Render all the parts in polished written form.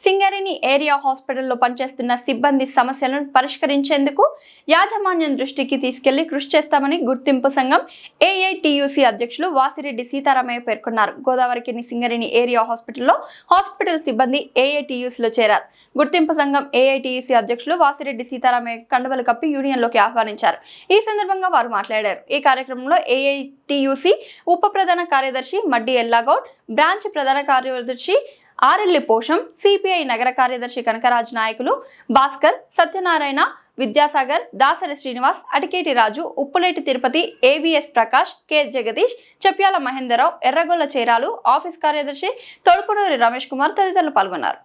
Singareni area హాస్పిటల్లో పనిచేస్తున్న సిబ్బంది సమస్యలను పరిష్కరించేందుకు యాజమాన్యం దృష్టికి తీసుకెళ్లి కృషి చేస్తామని గుర్తింపు సంఘం ఏఐటియుసి అధ్యక్షులు వాసిరెడ్డి సీతారామయ్య పేర్కొన్నారు. గోదావరిఖని సింగరేణి ఏరియా హాస్పిటల్లో హాస్పిటల్ సిబ్బంది ఏఐటియుసిలో చేరారు. గుర్తింపు సంఘం ఏఐటియుసి అధ్యక్షులు వాసిరెడ్డి సీతారామయ్య కండువలు కప్పి యూనియన్లోకి ఆహ్వానించారు. ఈ సందర్భంగా వారు మాట్లాడారు. ఈ కార్యక్రమంలో ఏఐటియుసి ఉప ప్రధాన కార్యదర్శి మడ్డి ఎల్లాగౌడ్, బ్రాంచ్ ప్రధాన కార్యదర్శి ఆర్ఎల్లి పోషం, సిపిఐ నగర కార్యదర్శి కనకరాజ్ నాయకులు భాస్కర్, సత్యనారాయణ, విద్యాసాగర్, దాసరి శ్రీనివాస్, అటికేటి రాజు, Uppuleti Tirupati, AVS Prakash, K Jagadish, Cheppyala Mahender Rao, ఎర్రగొల్ల చేరాలు, office కార్యదర్శి తొడుపునూరి రమేష్ కుమార్ తదితరులు పాల్గొన్నారు.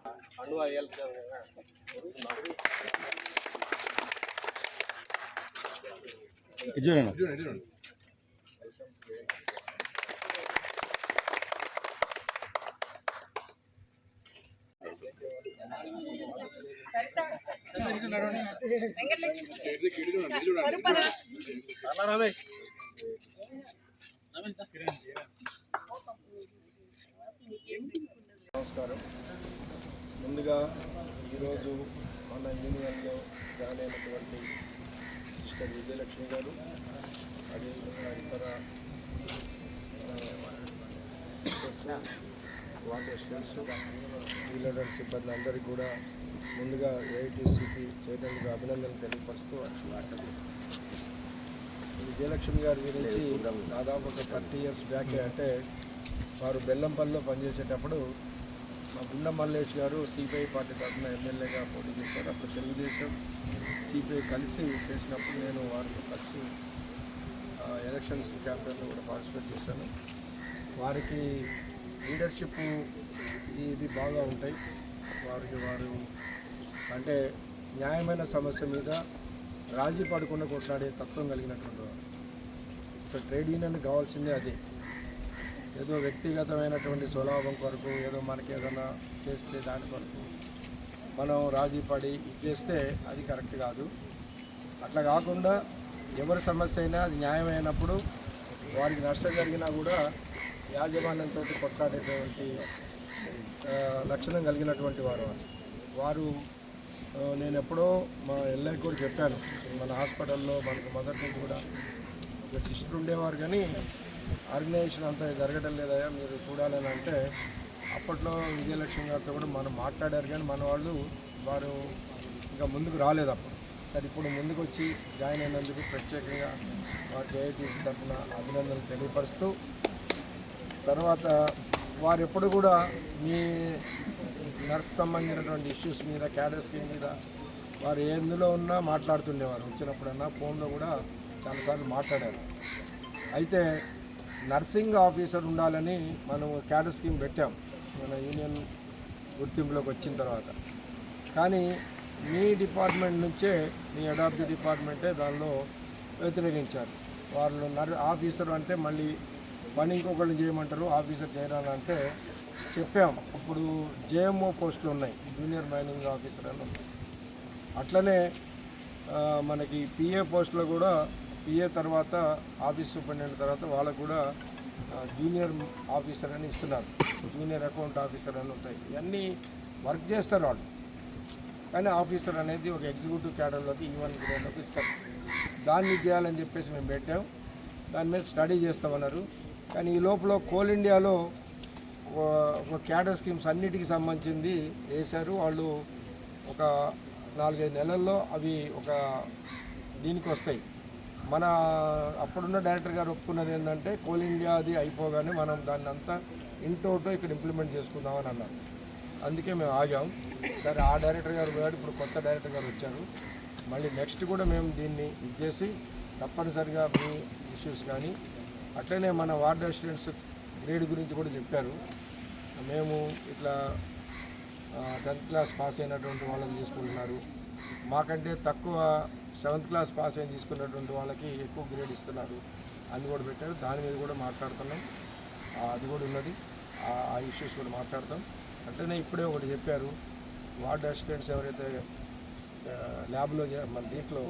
నమస్కారం. ముందుగా ఈరోజు మన యూనియన్లో జాయిన్ అయినటువంటి సిస్టర్ విజయలక్ష్మి గారు, అదేవిధంగా ఇతర వార్డ్ అసిస్టెంట్స్, డీలర్ సిబ్బంది అందరికీ కూడా ముందుగా ఏఐటీసీకి చేయడానికి అభినందనలు తెలియపరుస్తూ విజయలక్ష్మి గారి గురించి దాదాపు ఒక 30 years బ్యాక్, అంటే వారు బెల్లంపల్లిలో పనిచేసేటప్పుడు మా గుండం మల్లేష్ గారు సిపిఐ పార్టీ తరఫున ఎమ్మెల్యేగా పోటీ చేశారు. అప్పుడు తెలుగుదేశం సిపిఐ కలిసి చేసినప్పుడు నేను వారితో కలిసి ఎలక్షన్స్ క్యాంపెయిన్లో కూడా పార్టిసిపేట్ చేశాను. వారికి లీడర్షిప్ ఇది బాగా ఉంటాయి. వారు అంటే న్యాయమైన సమస్య మీద రాజీ పడకుండా కొట్లాడే తత్వం కలిగినటువంటి వారు. సో ట్రేడ్ యూనియన్ కావాల్సిందే అది. ఏదో వ్యక్తిగతమైనటువంటి స్వలాభం కొరకు, ఏదో మనకి ఏదైనా చేస్తే దాని కొరకు మనం రాజీ పడి ఇచ్చేస్తే అది కరెక్ట్ కాదు. అట్లా కాకుండా ఎవరి సమస్య అయినా అది న్యాయమైనప్పుడు వారికి నష్టం జరిగినా కూడా యాజమాన్యంతో కొట్లాడేటువంటి లక్షణం కలిగినటువంటి వారు నేను ఎప్పుడో మా ఎల్ఐకి కూడా చెప్పాను. మన హాస్పిటల్లో మనకు మొదటి నుంచి కూడా ఒక సిస్టర్ ఉండేవారు, కానీ ఆర్గనైజేషన్ అంతా జరగడం లేదయా మీరు చూడాలని అంటే, అప్పట్లో విజయలక్ష్మి గారితో కూడా మనం మాట్లాడారు, కానీ మన వారు ఇంకా ముందుకు రాలేదు అప్పుడు. సరే, ఇప్పుడు ముందుకు వచ్చి జాయిన్ అయినందుకు ప్రత్యేకంగా వారికి ఏఐటీసీ తరఫున అభినందనలు తెలియపరుస్తూ, తర్వాత వారు ఎప్పుడు కూడా మీ నర్స్ సంబంధించినటువంటి ఇష్యూస్ మీద, క్యాడర్ స్కీమ్ మీద వారు ఎందులో ఉన్నా మాట్లాడుతుండేవారు. వచ్చినప్పుడన్నా ఫోన్లో కూడా చాలాసార్లు మాట్లాడారు. అయితే నర్సింగ్ ఆఫీసర్ ఉండాలని మనం క్యాడర్ స్కీమ్ పెట్టాం మన యూనియన్ గుర్తింపులోకి వచ్చిన తర్వాత. కానీ మీ డిపార్ట్మెంట్ నుంచే, మీ హెడ్ ఆఫ్ ది డిపార్ట్మెంటే దానిలో వ్యతిరేకించారు. వాళ్ళు ఆఫీసర్ అంటే మళ్ళీ పని ఇంకొకళ్ళు చేయమంటారు, ఆఫీసర్ చేయాలంటే చెప్పాం. ఇప్పుడు జేఎంఓ పోస్టులు ఉన్నాయి, జూనియర్ మైనింగ్ ఆఫీసర్ అని ఉంది. అట్లనే మనకి పిఏ పోస్టులో కూడా, పిఏ తర్వాత ఆఫీస్ సూపరింటెండెంట్ తర్వాత వాళ్ళకు కూడా జూనియర్ ఆఫీసర్ అని ఇస్తున్నారు, జూనియర్ అకౌంట్ ఆఫీసర్ అని ఉంటాయి. ఇవన్నీ వర్క్ చేస్తారు వాళ్ళు, కానీ ఆఫీసర్ అనేది ఒక ఎగ్జిక్యూటివ్ క్యాడర్లోకి, ఈవెన్ గ్రేడ్లోకి ఇస్తారు. దాన్ని చేయాలని చెప్పేసి మేము పెట్టాం. దాని మీద స్టడీ చేస్తామన్నారు. కానీ ఈ లోపల కోల్ ఇండియాలో ఒక క్యాడర్ స్కీమ్స్ అన్నిటికీ సంబంధించింది వేశారు. వాళ్ళు ఒక 4-5 నెలల్లో అవి ఒక దీనికి వస్తాయి. మన అప్పుడున్న డైరెక్టర్ గారు ఒప్పుకున్నది ఏంటంటే, కోల్ ఇండియా అది అయిపోగానే మనం దాన్ని అంతా ఇంటోటో ఇక్కడ ఇంప్లిమెంట్ చేసుకుందామని అన్నారు. అందుకే మేము ఆగాం. సరే, ఆ డైరెక్టర్ గారు పోయాడు, ఇప్పుడు కొత్త డైరెక్టర్ గారు వచ్చారు. మళ్ళీ నెక్స్ట్ కూడా మేము దీన్ని ఇచ్చేసి తప్పనిసరిగా మీ ఇష్యూస్ కానీ, అట్లనే మన వార్డ్ అసిస్టెంట్స్ గ్రేడ్ గురించి కూడా చెప్పారు. మేము ఇట్లా 10th క్లాస్ పాస్ అయినటువంటి వాళ్ళని తీసుకుంటున్నారు, మాకంటే తక్కువ 7th క్లాస్ పాస్ అయిన తీసుకున్నటువంటి వాళ్ళకి ఎక్కువ గ్రేడ్ ఇస్తున్నారు అని కూడా పెట్టారు. దాని మీద కూడా మాట్లాడుతున్నాం, అది కూడా ఉన్నది, ఆ ఇష్యూస్ కూడా మాట్లాడతాం. అట్లనే ఇప్పుడే ఒకటి చెప్పారు, వార్డ్ అసిస్టెంట్స్ ఎవరైతే ల్యాబ్లో మన దీంట్లో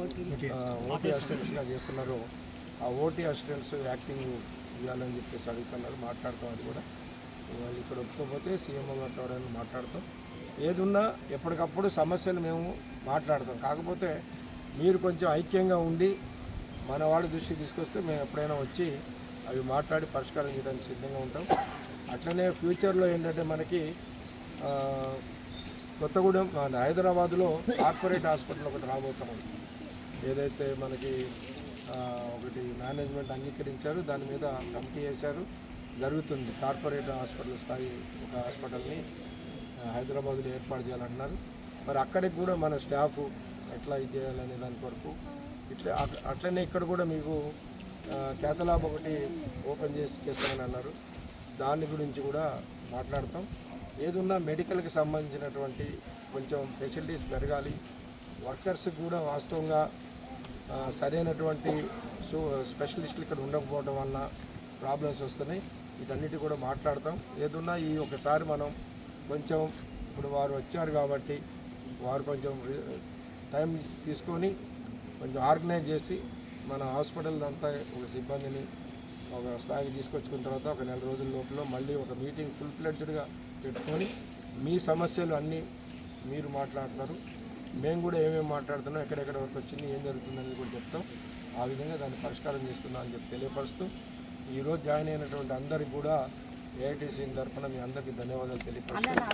ఓటీ అసిస్టెంట్స్గా చేస్తున్నారో, ఆ ఓటీ అసిస్టెంట్స్ యాక్టింగ్ ఇవ్వాలని చెప్పేసి అడుగుతున్నారు, మాట్లాడతాం. అది కూడా వాళ్ళు ఇక్కడ ఒప్పుకోకపోతే సీఎంఓ గారితో ఎవరైనా మాట్లాడతాం. ఏదున్నా ఎప్పటికప్పుడు సమస్యలు మేము మాట్లాడతాం. కాకపోతే మీరు కొంచెం ఐక్యంగా ఉండి మన వాళ్ళ దృష్టికి తీసుకొస్తే మేము ఎప్పుడైనా వచ్చి అవి మాట్లాడి పరిష్కారం చేయడానికి సిద్ధంగా ఉంటాం. అట్లనే ఫ్యూచర్లో ఏంటంటే మనకి కొత్తగూడెం హైదరాబాద్లో కార్పొరేట్ హాస్పిటల్ ఒకటి రాబోతాం. ఏదైతే మనకి ఒకటి మేనేజ్మెంట్ అంగీకరించారు, దాని మీద కమిటీ వేశారు, జరుగుతుంది. కార్పొరేట్ హాస్పిటల్ స్థాయి ఒక హాస్పిటల్ని హైదరాబాద్లో ఏర్పాటు చేయాలంటున్నారు. మరి అక్కడికి కూడా మన స్టాఫ్ ఎట్లా ఇది చేయాలనే దాని కొరకు అట్లనే ఇక్కడ కూడా మీకు కేతలాబ్ ఒకటి ఓపెన్ చేస్తామని అన్నారు. దాని గురించి కూడా మాట్లాడతాం. ఏదున్నా మెడికల్కి సంబంధించినటువంటి కొంచెం ఫెసిలిటీస్ పెరగాలి. వర్కర్స్కి కూడా వాస్తవంగా సరైనటువంటి స్పెషలిస్టులు ఇక్కడ ఉండకపోవడం వల్ల ప్రాబ్లమ్స్ వస్తున్నాయి. వీటన్నిటి కూడా మాట్లాడతాం. ఏదున్నా ఈ ఒకసారి మనం కొంచెం ఇప్పుడు వారు వచ్చారు కాబట్టి వారు కొంచెం టైం తీసుకొని కొంచెం ఆర్గనైజ్ చేసి మన హాస్పిటల్ అంతా ఒక సిబ్బందిని ఒక స్థాయికి తీసుకొచ్చుకున్న తర్వాత ఒక 4 రోజుల లోపల మళ్ళీ ఒక మీటింగ్ ఫుల్ ఫ్లెడ్జ్డ్గా పెట్టుకొని మీ సమస్యలు అన్నీ మీరు మాట్లాడతారు, మేము కూడా ఏమేమి మాట్లాడుతున్నాం, ఎక్కడెక్కడ వరకు వచ్చింది, ఏం జరుగుతుందని కూడా చెప్తాం. ఆ విధంగా దాన్ని పరిష్కారం చేస్తున్నాం అని చెప్పి తెలియపరుస్తూ ఈరోజు జాయిన్ అయినటువంటి అందరికీ కూడా ఏఐటీసీ తరఫున మీ అందరికీ ధన్యవాదాలు తెలియపరుస్తున్నాం.